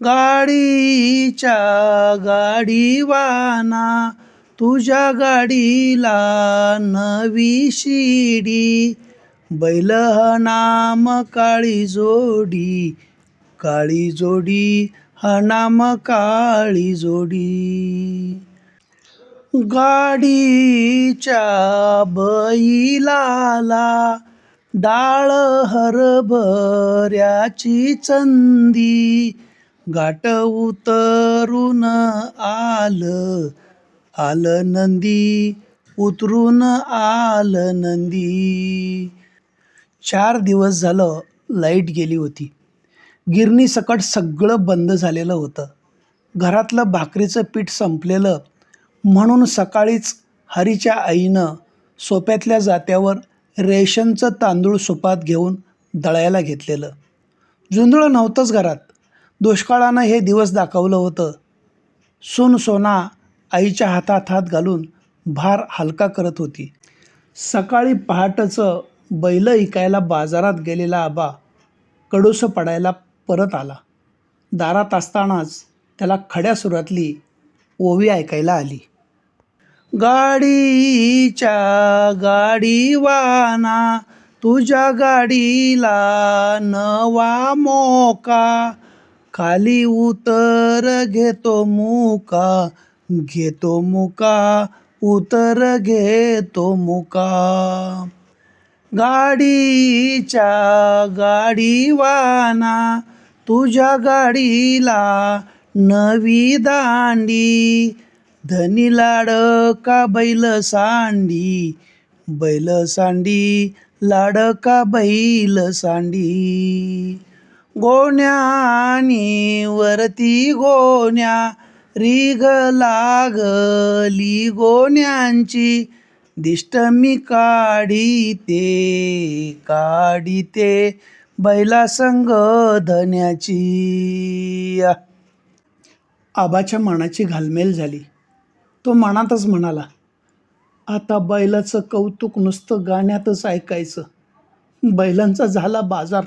गाडीच्या गाडीवाना तुझ्या गाडीला नवी शिडी, बैल हा नाम काळी जोडी, काळी जोडी हा नाम काळी जोडी. गाडीच्या बैलाला डाळ हरभऱ्याची चंदी, घाट उतरून आलं आलं नंदी, उतरून आलं नंदी. 4 दिवस झालं लाईट गेली होती. गिरणी सकट सगळं बंद झालेलं होतं. घरातलं भाकरीचं पीठ संपलेलं म्हणून सकाळीच हरीच्या आईनं सोप्यातल्या जात्यावर रेशनचं तांदूळ सुपात घेऊन दळायला घेतलेलं. जुंधळं नव्हतंच घरात. दुष्काळानं हे दिवस दाखवलं होतं. सून सोना आईच्या हातात हात घालून भार हलका करत होती. सकाळी पहाटचं बैल इकायला बाजारात गेलेला आबा कडूसं पडायला परत आला. दारात असतानाच त्याला खड्या सुरातली ओवी ऐकायला आली. गाडीच्या गाडीवाना तुझ्या गाडीला नवा मोका, खाली उतर घेतो मुका, घेतो मुका, उतर घेतो मुका. गाडीच्या गाडीवाना तुझ्या गाडीला नवी दांडी, धनी लाडका बैल सांडी, बैल सांडी लाडका बैल सांडी. गोण्यानी वरती गोण्या रीग लागली गोण्यांची, दिष्ट मी काढीते बैला संग धन्याची. आबाच्या मनाची घालमेल झाली. तो मनातच म्हणाला, आता बैलाचं कौतुक नुसतं गाण्यातच ऐकायचं. बैलांचा झाला बाजार.